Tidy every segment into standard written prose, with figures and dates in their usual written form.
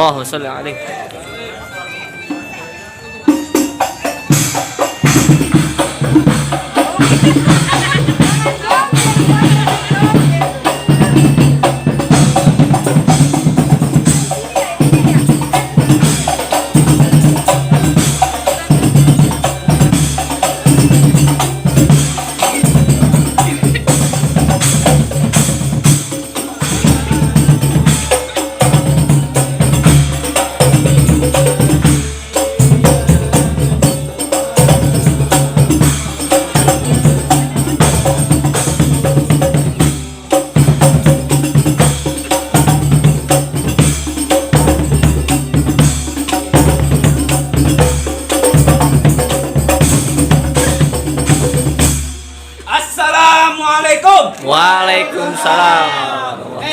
Allahumma sholli alaihi. Waalaikumsalam.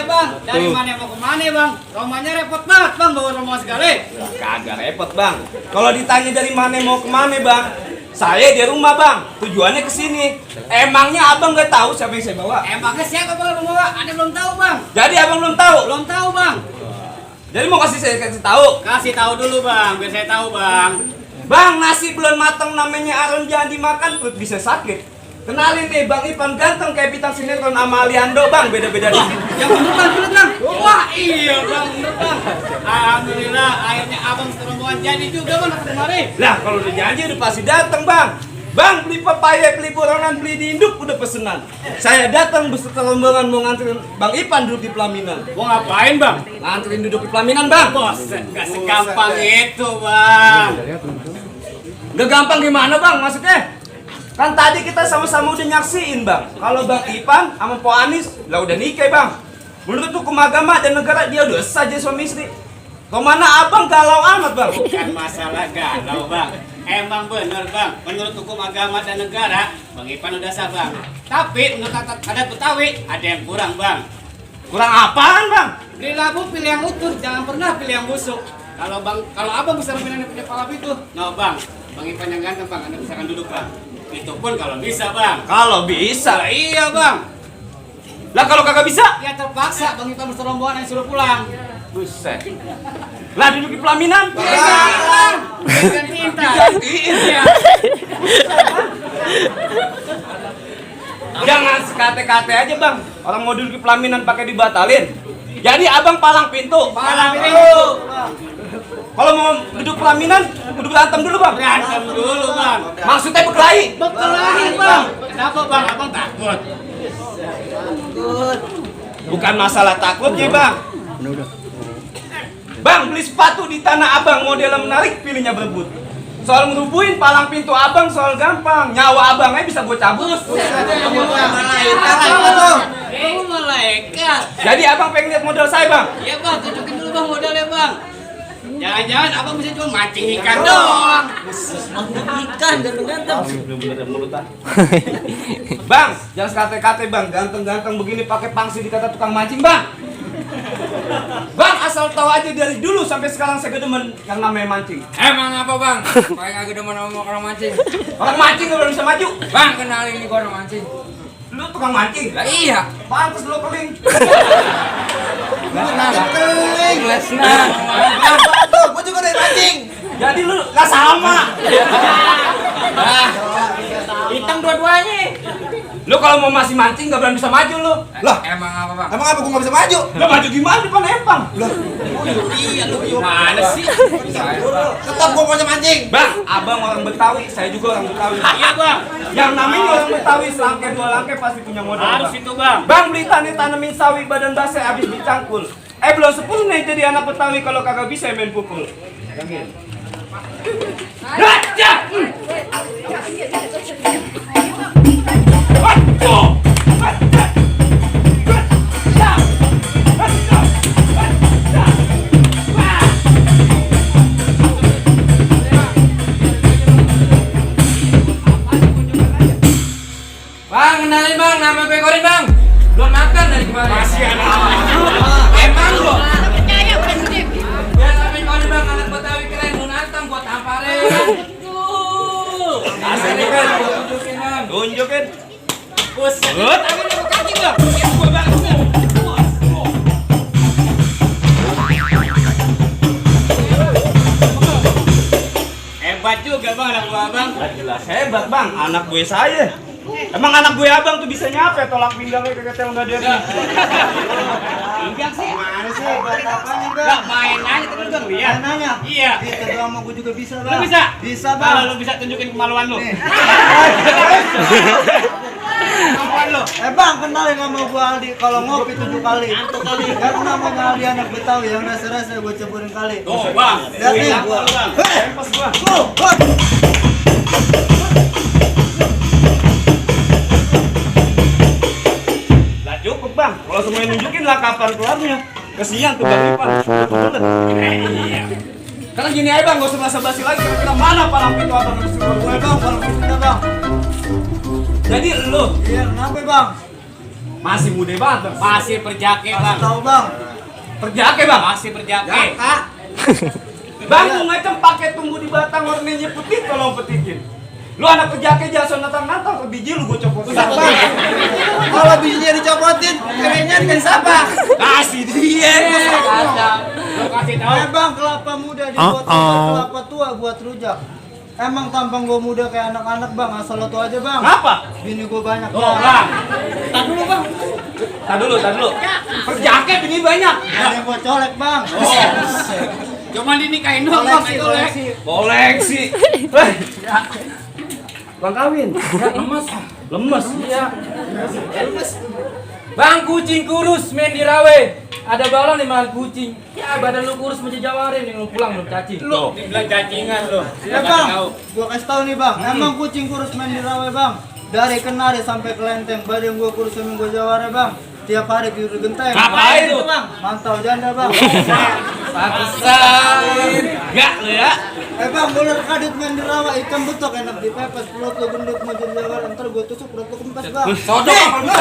Bang, dari mana mau kemana bang? Romanya repot banget bang, bawa romo segala. Kagak repot bang. Kalau ditanya dari mana mau kemana bang, saya di rumah bang. Tujuannya ke sini. Emangnya abang nggak tahu siapa yang saya bawa? Emangnya siapa bang yang bawa? Ada belum tahu bang? Jadi abang belum tahu? Belum tahu bang. Jadi mau saya kasih tahu? Kasih tahu dulu bang, biar saya tahu bang. Bang, nasi belum matang namanya aron jangan dimakan, perut bisa sakit. Kenalin nih Bang Ipan ganteng kayak bintang sinetron sama Aliando bang, beda-beda dikit. Yang bener bang, bener bang. Wah iya bang, bener bang. Alhamdulillah, akhirnya abang serombongan jadi juga bang kemarin. Lah kalau udah janji udah pasti datang bang. Bang beli pepaya, beli borongan, beli di induk udah pesenan. Saya datang beserta rombongan mau nganterin Bang Ipan duduk di pelaminan. Mau ngapain bang? Nganterin duduk di pelaminan bang. Bos, gak segampang itu bang. Gak gampang gimana bang maksudnya? Kan tadi kita sama-sama udah nyaksiin bang. Kalau Bang Ipan sama Po Anis lah udah nikah bang. Menurut hukum agama dan negara dia udah sah jadi suami istri. Kemana abang galau amat bang? Bukan masalah galau bang. Emang bener bang, menurut hukum agama dan negara, Bang Ipan udah sah bang. Tapi menurut adat Betawi, ada yang kurang bang. Kurang apaan bang? Beli labu pilih yang utuh, jangan pernah pilih yang busuk. Kalau abang bisa memilih punya kepala itu, no bang. Bang Ipan yang ganteng bang, anda bisa duduk bang. Itu pun kalau bisa bang. Kalau bisa. Nah, iya bang. Lah kalau kagak bisa? Ya terpaksa Bang Ipan berserombongan yang suruh pulang. Buset. Lah duduk di pelaminan? Bang. Gantiin tak? Gantiin ya. Jangan sekate-kate aja bang. Orang mau duduk di pelaminan pakai dibatalin. Jadi abang palang pintu. Palang pintu. Kalau mau duduk pelaminan, duduk berantem dulu bang. Berantem dulu bang. Maksudnya berkelahi? Berkelahi bang. Kenapa bang? Abang takut? Bukan masalah takutnya bang. Bang beli sepatu di tanah abang modelnya menarik, pilihnya berebut. Soal ngerubuhin palang pintu abang soal gampang. Nyawa abangnya bisa gue cabut. Malaikat. Jadi abang pengen lihat model saya bang? Iya bang, tunjukin dulu bang modelnya bang. Jangan-jangan abang bisa cuma mancing ikan doang. Ikan ganteng-ganteng. Bang, jangan sekate-kate bang, ganteng-ganteng begini pakai pangsi dikata tukang mancing bang. Bang, asal tahu aja dari dulu sampai sekarang saya gedemen yang namanya mancing. Emang apa bang? Kayak gak demen sama orang mancing. Orang mancing gak bisa maju. Bang kenalin nih gua orang mancing. Lu tukang mancing? Lah iya. Pantes lu keling. Keling, lesna. Tuh, gua juga dari mancing. Jadi lu gak sama. Hitam dua-duanya. Lu kalau mau masih mancing gak berani bisa maju lu. Lah, Emang apa bang? emang apa gua nggak bisa maju? Lu maju gimana depan empang? Iya lu gimana sih? Tetap gua mau mancing. Bang, abang orang Betawi, saya juga orang Betawi. Iya bang. Yang namanya orang Betawi selangkah dua langkah pasti punya modal. Harus Bang. itu bang. Bang beli tanah tanemin sawi badan basah habis dicangkul. Belum 10 nih jadi anak Betawi kalau kagak bisa main pukul. Raja. Bang kenalin bang, nama gue Korin bang. Belum makan dari kemarin. Masih ada. Emang lo? Ya namanya Korin bang, anak Betawi keren. Mau nantang buat tampalin. Asli kan. Tunjukin bang. Tunjukin. Buset. Gut. Tangan apa kaki bang? Jelas hebat bang, anak gue saya. Emang anak gue abang tuh bisa nyampe tolak pinggangnya ke ketel nggak dia. Enggak sih. Mana sih? Buat apanya bang? Enggak main aja terus dong lihat. Nanya. Iya. Itu doang mau gue juga bisa Lu bang. bisa? Bisa Kalau bang. lu bisa tunjukin kemaluan lu. Nih. Kemaluan lu. Bang, kenalin sama gua Aldi. Kalau ngopi 7 kali. Kan namanya Aldi anak Betawi yang rasa-rasa gua ceburin kali. Tuh, Bang. Lihat nih. Lihat lu, Bang. Pas gua. Lah cukup bang, kalau semuanya nunjukin lah kapan kelarnya. Kesian tuh bang Ipan. Iya. Karena gini aja bang, gak usah basa-basi lagi. Kira-kira mana palang pintu abang yang suruh gue bang, palang pintunya bang. Jadi lu Iya, kenapa bang? masih muda banget bang. Masih perjake, Bang. Tahu bang. Perjake bang. Masih perjake. Kak. Bang lu ngacem pakai tumbuh di batang warnanya putih, tolong petikin. Lu anak perjake jangan natang-natang ke biji lu gue copotin. Bang. Kalau bijinya dicopotin, kerennya dengan siapa? Kasih dia. Lu kasih tahu. Bang, kelapa muda dibuat rujak, kelapa tua buat rujak. Emang tampang gua muda kayak anak-anak bang, asal lo tau aja bang. Apa? Bini gua banyak Tuh, Bang. Tar dulu. Perjake bini banyak. Ada yang gua colek bang. Cuman dinikahin doang, Bang. Koleksi. Bang kawin. Lemes. Iya. Bang kucing kurus main di rawe. Ada balon di makan kucing. Ya badan lu kurus menjejawarin nih lu pulang lu cacing. Lu dibilang cacingan lu. Ya bang, gua kasih tahu nih bang. Emang kucing kurus main di rawe bang. Dari Kenari sampai ke Lenteng, badan gua kurus sama gua jawara bang. Tiap hari tidur genteng. Ngapain itu bang? Mantau janda bang. Pantesan. Enggak lu ya. Bang, ular kadut main di rawa, ikan betok enak dipepes, perut lu gendut mau jadi jawara, ntar gua tusuk perut lu kempes bang. Sodok apa enggak?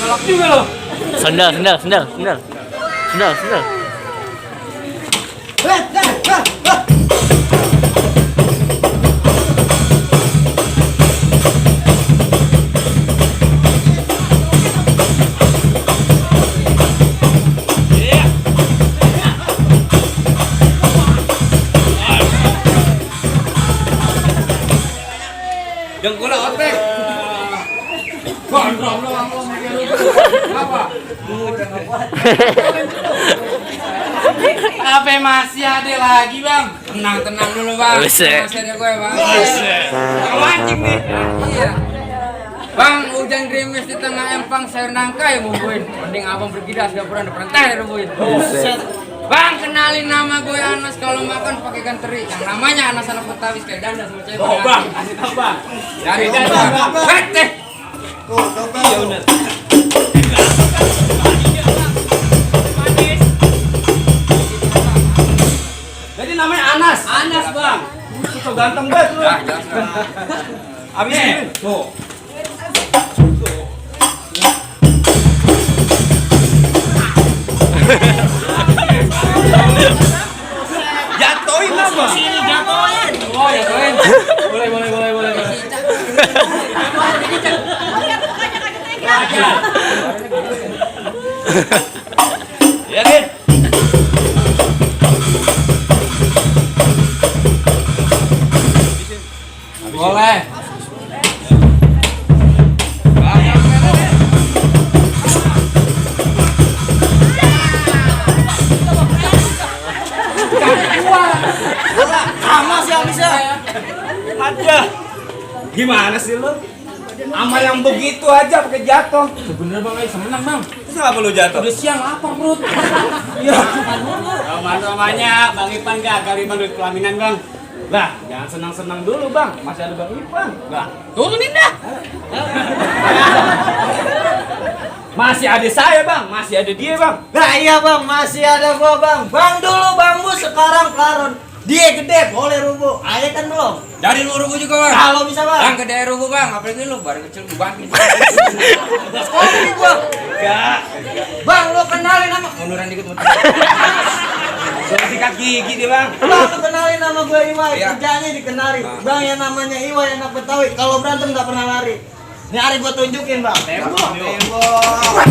Ngelak juga lo. Sendal. Dengkula otek. Gondrong lu sama dia lu. Apa? Apa masih ada lagi, Bang? Tenang dulu, Bang. Buset. Masih ada gue, Bang. Mancing nih. Iya. Bang, hujan gerimis di tengah empang sayur nangka ya bumbuin. Mending abang bergidas gak pernah teh rebuin. Bang, kenalin nama gue Anas, kalau makan pakai ikan teri. Yang namanya Anas anak Betawi kayak danda sama cewek. Oh bang, kasih tau bang. Dari Bang, danda. bang. Teh. Tuh, coba Iya tuh. bener. Jadi namanya Anas. Anas, Bang. So ganteng banget lu. Ya, jelas. Abis ini. Tuh. Jatuhin apa? Oh, ya keren. Boleh. Ya Rin. Boleh. Sama sih yang bisa. Ada. Gimana sih lu? Sama yang begitu aja pakai jatuh. Bener Bang, seneng Bang. Terus kenapa lu jatuh? Udah siang lapar perut. Iya. Namanya Bang Ipan gagal Ipan duit pelaminan, Bang. Lah, jangan senang-senang dulu, Bang. Masih ada Bang Ipan. Lah, Turunin dah. masih ada saya, Bang. Masih ada dia, Bang. Nah iya bang, masih ada gua bang. Bang dulu bangmu, sekarang karon. Dia gede, boleh rubuh. Ayah kan belum. Dari lu rubuh juga Bang. Kalau bisa bang. Bang gede rubuh Bang, apalagi lu baru kecil dibanting. Sekolah nih gua. Enggak. Bang, lu kenalin nama munduran dikit mundur. Suruh sikat gigi dia, Bang. Bang, lu kenalin nama gua Iwai, Iya. kerjanya dikenali. Bang yang namanya Iwai, anak Betawi. Kalau berantem nggak pernah lari. Ini hari gua tunjukin bang. Tembok. Tembok.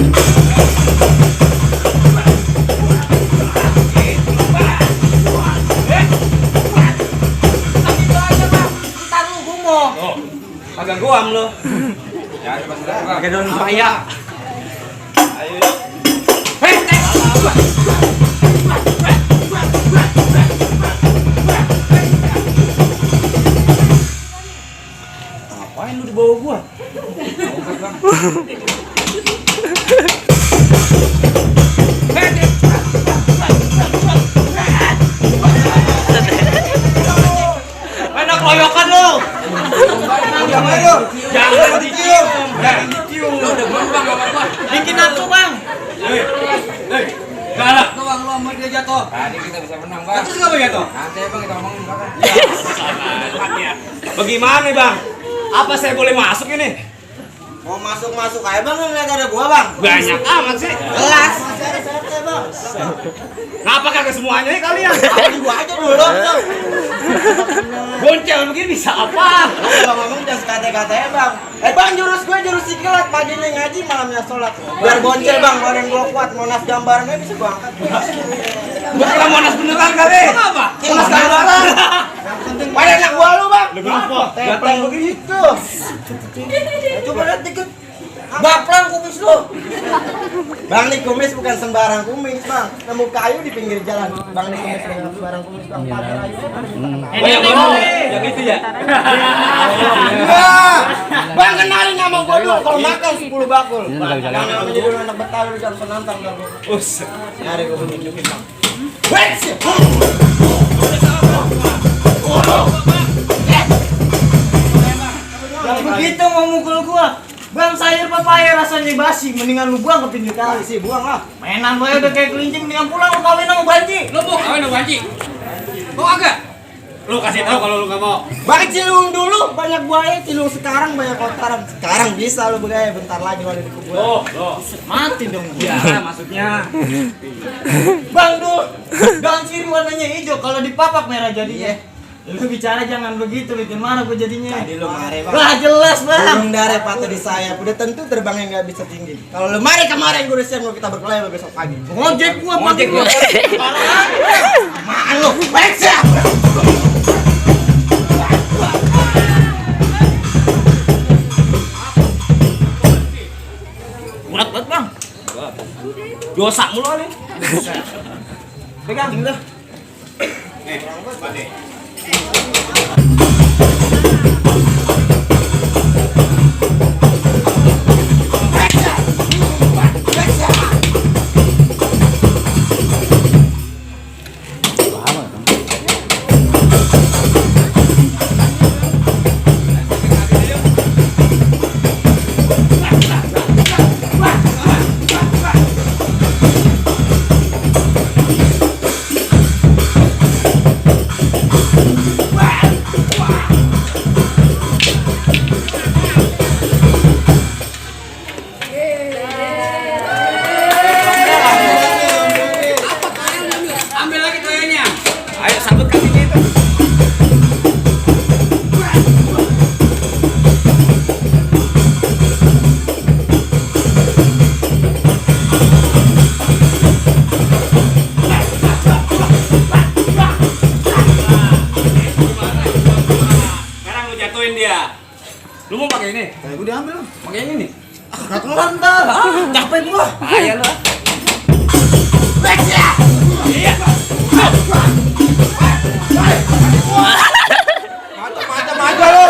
Agak goam lo. Ya, sebentar bang. Pakai daun paya. Ayo. Ngapain lu di bawah gua? Angkat bang. Enak loyokan lu. Jangan dicium. Jangan dicium. Lo udah bang, gak apa-apa. Bikin aku bang. Galak. Tuh bang, lo sama dia jatuh. Tadi kita bisa menang bang. Terus ngapa jatuh? Nanti bang kita ngomongin belakang. Bagaimana bang? Apa saya boleh masuk ini? Mau masuk aja bang, ngeliat ada gua bang. Banyak amat sih. Jelas. Seret-seret bang. Ngapa kagak semuanya nih kalian? Awalin gua aja dulu. Boncel begini bisa apa? Bang ngomong jangan sekate-kate bang. Bang jurus gue jurus sikilat, paginya ngaji malamnya sholat. Biar boncel bang, badan gua kuat. Monas gambarnya bisa gua angkat. Gua kira Monas beneran kali. Kenapa? Monas gambaran. Pada anak gua lu bang. Lu kenapa? Datang begitu. Coba lihat dikit. Baplang kumis lu. Bang nih kumis bukan sembarang kumis bang. Nemu kayu di pinggir jalan. Bang nih kumis bukan sembarang kumis bang. Pakai kayu. Yang itu ya? Bang kenalin nama gua dulu. Kalau makan 10 bakul. Bang namanya dulu anak Betawi jangan penantang bang. Us. Nyari gua tunjukin bang. Begitu mau mukul gua. Bang sayur papaya rasanya basi, mendingan lu buang ke pinggir kali sih, buang lah. Mainan gue udah kayak kelincing, mendingan pulang lu kawin sama banci. Lo mau kawin sama Banci? Mau agak? Lo kasih tahu kalau lo nggak mau. Bang Cilung dulu banyak buaya, Cilung sekarang banyak kotoran. Sekarang bisa lu bergaya, bentar lagi wadah di kuburan. Loh. Mati dong. Ya, maksudnya. Bang dulu, daun sirih warnanya hijau, kalau dipapak merah jadinya. Lu bicara jangan begitu, bikin marah gue jadinya. Tadi lu mare bang. Wah jelas bang. Burung dare patah di sayap, udah tentu terbangnya nggak bisa tinggi. Kalau lu mare kemarin gue udah siap mau kita berkelahi besok pagi. Ngojek gua, Ngojek gua. Malu, baik siap. Berat banget bang. Dosa mulu kali. Pegang udah. Nih, balik. Ambil lagi toyanya. Ayo sambut kakinya itu. Sekarang lu jatuhin dia. Lu mau pakai ini? Kayak gue diambil lu. Pakai yang ini? Gak keluar ntar. Capek gua. Ayo lu. Macam-macam aja lu.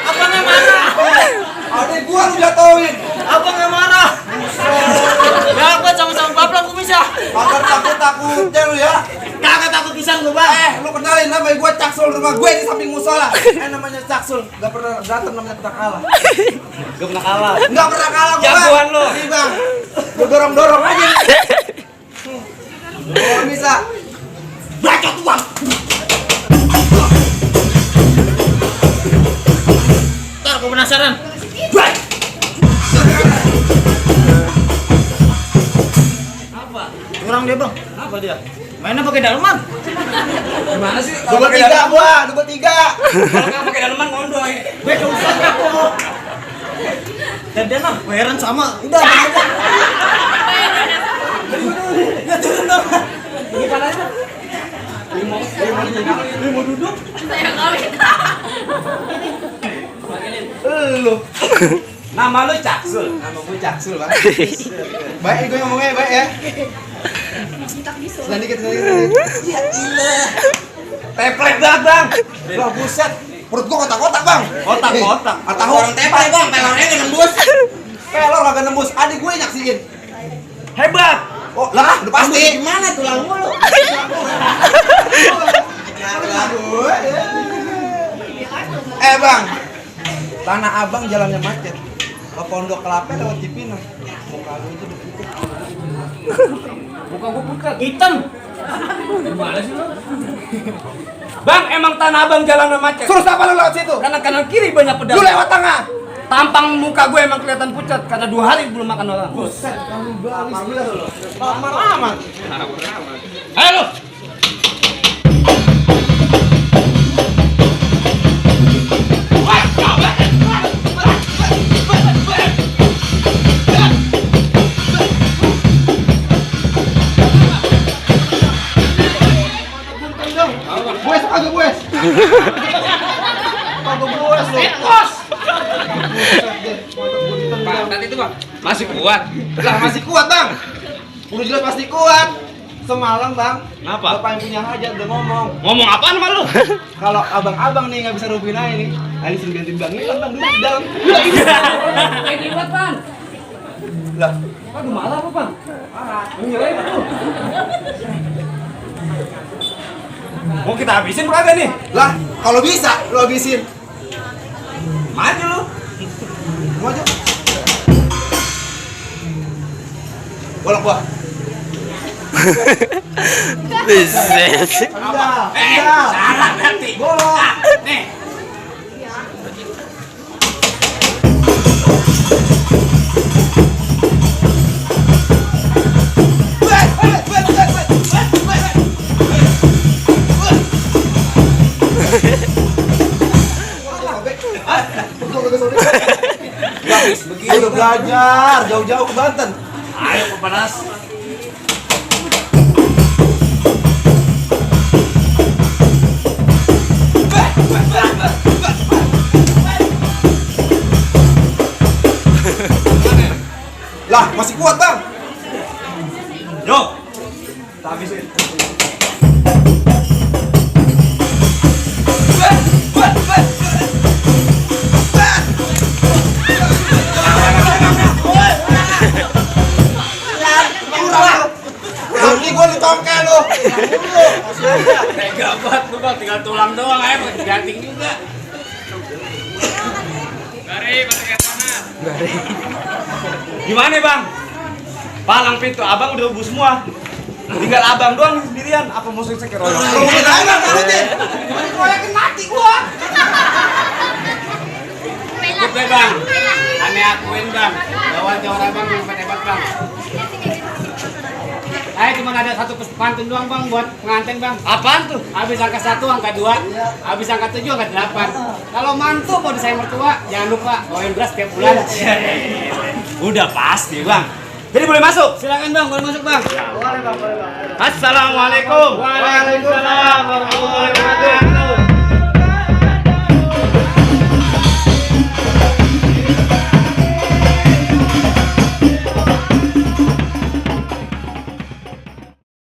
Apa nggak marah? Adek gua lu jatuhin. Apa nggak marah? Ya gua sama-sama baplang gua bisa. Kagak takut-takutnya lu ya. Kagak takut pisang gua bang. Lu kenalin namanya gua Caksul, rumah gue di samping musola. Namanya Caksul, gak pernah datang namanya pernah kalah. Gak pernah kalah. Gak pernah kalah gua. Jagoan lu. Nih bang, gua dorong-dorong aja. Kalau bisa. Bacot tuh bang. Ntar gua penasaran. Apa? Kurang dia bang. Apa dia? Mainnya pakai daleman. Gimana sih? Dua tiga gua, dua tiga. Kalau nggak pakai daleman ngondoy. Gue susah aku. Dan dia mah heran sama. Udah, aja. Ya turun dong. Gimana aja? Mau duduk? Saya kawin. lu. Nama lu Caksul. Nama gue Caksul, Bang. Baik gue ngomongnya baik ya. Selan dikit. Ya ilah. Teplet banget, Bang. Wah, buset. Perut gua kotak-kotak, Bang. Kotak-kotak. Tahu orang teplet, Bang. Pelornya enggak nembus. Pelor kagak nembus. Adik gue nyaksiin. Hebat. Oh, lah, udah pasti. Gimana tulang mulu? Bang. Tanah Abang jalannya macet. Ke Pondok Kelapa lewat Cipinang. Muka lu itu dipukul. Bukan gua pukat. Hitam. Gimana sih lu? Bang, emang Tanah Abang jalannya macet. Suruh siapa lu lewat situ? Kanan kiri banyak pedagang. Lu lewat tengah. Tampang muka gue emang kelihatan pucat karena 2 hari belum makan orang. Buset, kamu balis gila lu. Lamar amat. Ayo lu. Bues kagak bues. Kagak bues lu. Bang, tadi itu bang, masih kuat. Lah masih kuat, Bang. Udah jelas pasti kuat. Semalam, Bang. Kenapa? Bapak yang punya hajat udah ngomong. Ngomong apaan sama lu? Kalau abang-abang nih nggak bisa rubuhin aja nih. Ali suruh ganti Bang Ilan, Bang, duduk di dalam. Ini buat Bang. Lah, Aduh, malah apa, Bang? Menyerah itu. Mau kita habisin kagak nih? lah, kalau bisa lu habisin. Maju lu. Maju. Bolak gua. Buset. Enggak. Salah nanti. Bolak. Nih. Ayo belajar, jauh-jauh ke Banten. Ayo ke panas. Lah, masih kuat, Bang. Yo. Kita habisin. Ini gua ditongkel lu. Tega banget lu bang, tinggal tulang doang aja pakai diganting juga. Gimana, Bang? Palang pintu abang udah ubus semua. Tinggal abang doang sendirian. Apa mau saya keroyok? Rubuhin aja, Bang, rubuhin. Koyakin mati gua. Ikut deh bang, aneh akuin bang, lawan orang bang yang hebat bang. Cuma ada satu pantun doang bang buat pengantin bang. Apaan tuh? Habis angka 1, angka 2, habis angka 7, angka 8. Kalau mantu mau disayang mertua, jangan lupa bawain beras tiap bulan. Udah pasti, Bang. Jadi boleh masuk? Silakan bang, boleh masuk bang. Assalamualaikum. Waalaikumsalam warahmatullahi wabarakatuh.